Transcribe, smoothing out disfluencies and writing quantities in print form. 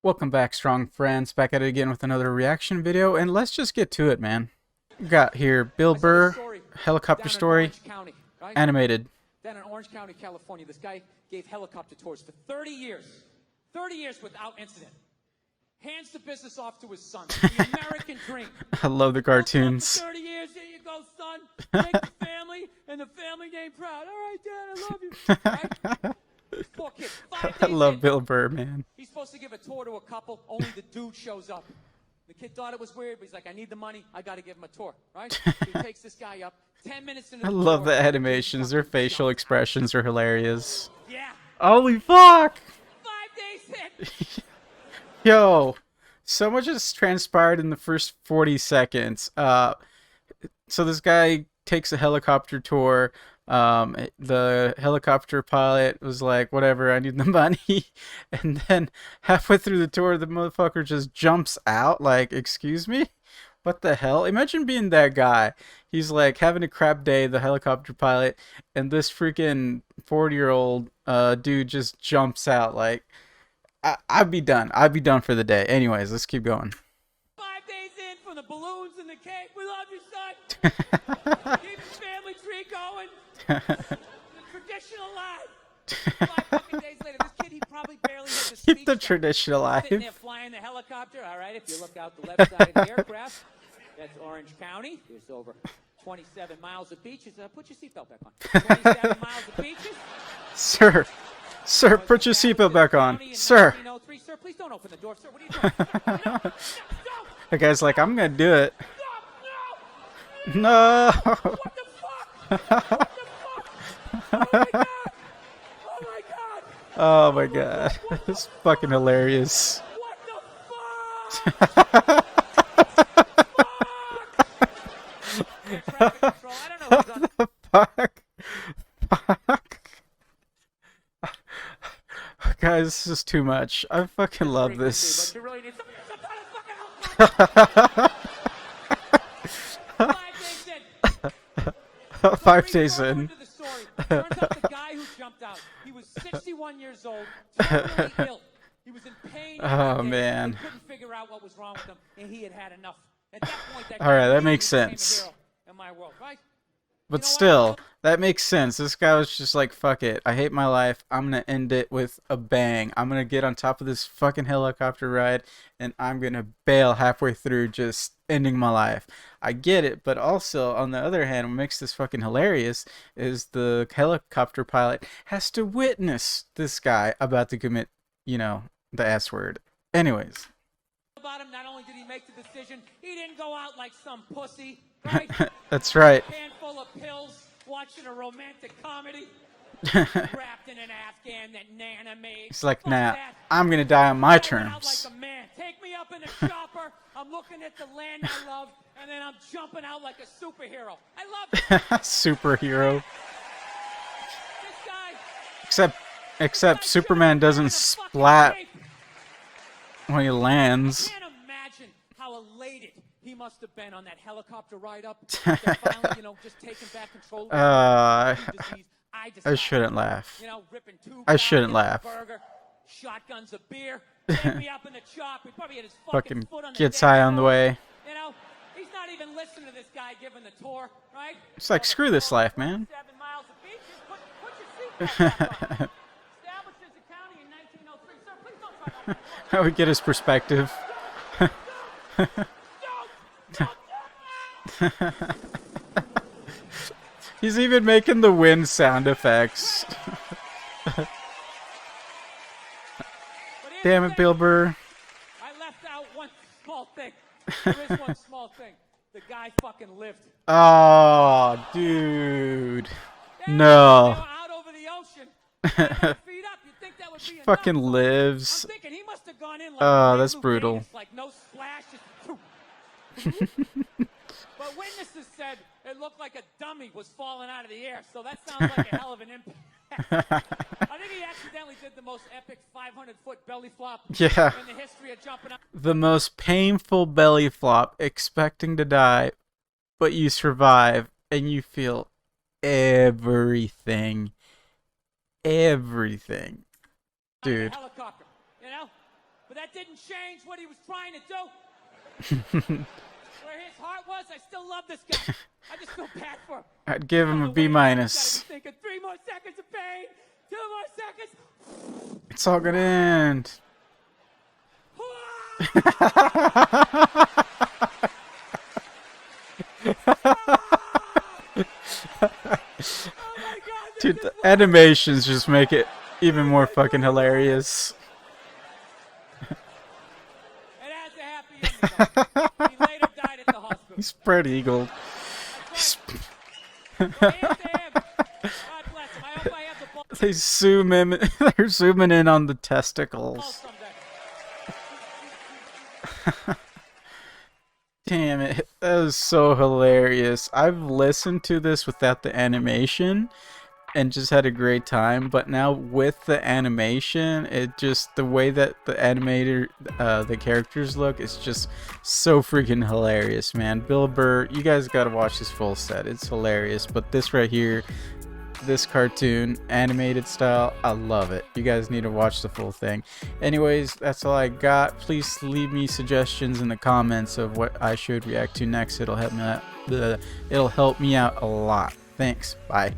Welcome back, strong friends. Back at it again with another reaction video, and let's just get to it, man. Got here Bill Burr, helicopter story, animated. Down in Orange County, California, this guy gave helicopter tours for 30 years. 30 years without incident. Hands the business off to his son. The American dream. I love the cartoons. 30 years, here you go, son. Make the family and the family name proud. All right, Dad, I love you. Right? Poor kid. 5 days I love in. Bill Burr, man. He's supposed to give a tour to a couple. Only the dude shows up. The kid thought it was weird, but he's like, I need the money. I got to give him a tour, right? He takes this guy up. 10 minutes into the I love tour, the animations. Their facial expressions are hilarious. Yeah. Holy fuck! 5 days in. Yo, so much has transpired in the first 40 seconds. So this guy takes a helicopter tour. The helicopter pilot was like, whatever, I need the money. And then halfway through the tour, the motherfucker just jumps out. Like, excuse me? What the hell? Imagine being that guy. He's like having a crap day, the helicopter pilot, and this freaking 40-year-old dude just jumps out. Like, I'd be done. I'd be done for the day. Anyways, let's keep going. 5 days in from the balloons and the cake. We love you, son. Keep the family tree going. The tradition alive. 5 fucking days later, this kid, he probably barely had the speech. Keep the tradition alive. Sitting there flying the helicopter. All right, if you look out the left side of the aircraft, that's Orange County. There's over 27 miles of beaches. Put your seatbelt back on. 27 miles of beaches. Sir, put your seatbelt back on. Sir. Sir, please don't open the door, sir. What are you doing? No, The guy's like, I'm gonna do it. no. No. What the fuck? What the fuck? Oh my god. Oh my god. Oh my god. It's fucking hilarious. What the fuck? Traffic control. I don't know who's on. Fuck. Fuck. Guys, this is too much. I fucking love this. But you really need some fucking help. 5 days in. 5 days in. Turns out the guy who jumped out, he was 61 years old, terminally ill. He was in pain. Oh, man. He couldn't figure out what was wrong with him, and he had had enough. At that point, that All right, guy that makes became a sense. hero in my world, right? But You know what? still, that makes sense. This guy was just like, fuck it. I hate my life. I'm going to end it with a bang. I'm going to get on top of this fucking helicopter ride, and I'm going to bail halfway through, just ending my life. I get it, but also, on the other hand, what makes this fucking hilarious is the helicopter pilot has to witness this guy about to commit, you know, the S word. Anyways. About him, not only did he make the decision, he didn't go out like some pussy, right? That's right. Handful of pills, watching a romantic comedy, wrapped in an Afghan that Nana made. He's like, Fuck nah, that. I'm going to die on my I went out terms. like a man. Take me up in a chopper. I'm looking at the land I love, and then I'm jumping out like a superhero. I love it. Superhero. This guy. Except Superman doesn't splat when he lands. I can't imagine how elated he must have been on that helicopter ride up. They're finally, just taking back control. I shouldn't laugh. Ripping two I shouldn't pockets, laugh. burger, shotguns of beer. Take me up in the chop. He probably had his Fucking foot on the gets high on the dashboard. way. He's not even listening to this guy giving the tour, right? It's like, screw this life, man. 7 miles of beaches. Put your seatbelt back on. Established as a county in 1903. Sir, please don't try to. How we get his perspective. He's even making the wind sound effects. Damn it, Bill Burr. I left out one small thing. There is one small thing. The guy fucking lived. Oh, dude. They No. were out over the ocean. 500 feet up. You'd think that would be enough. Fucking I'm lives. thinking he must have gone in like Oh, that's Blue brutal. Vegas, like no splash. Just but witnesses said it looked like a dummy was falling out of the air. So that sounds like a hell of an impact. I think he accidentally did the most epic 500-foot belly flop Yeah. in the history of jumping up. The most painful belly flop, expecting to die, but you survive and you feel everything. Everything. Out of the Dude. helicopter, But but that didn't change what he was trying to do. Where his heart was, I still love this guy. I just feel bad for him. I'd give him a The B way minus. he's gotta be thinking, 3 more seconds of pain, 2 more seconds. It's all gonna end. Oh my God, this Dude, is the animations just make it even more fucking hilarious. It has a happy ending, though. He later died at the hospital. He's spread eagled. Here's to him. God bless him. I hope I have the ball They zoom in. They're zooming in on the testicles. someday. Damn it. That was so hilarious. I've listened to this without the animation and just had a great time, but now with the animation, it just, the way that the animator, the characters look, is just so freaking hilarious, man. Bill Burr, you guys gotta watch this full set. It's hilarious, but this right here, this cartoon animated style, I love it. You guys need to watch the full thing. Anyways, that's all I got. Please leave me suggestions in the comments of what I should react to next. It'll help me out a lot. Thanks. Bye.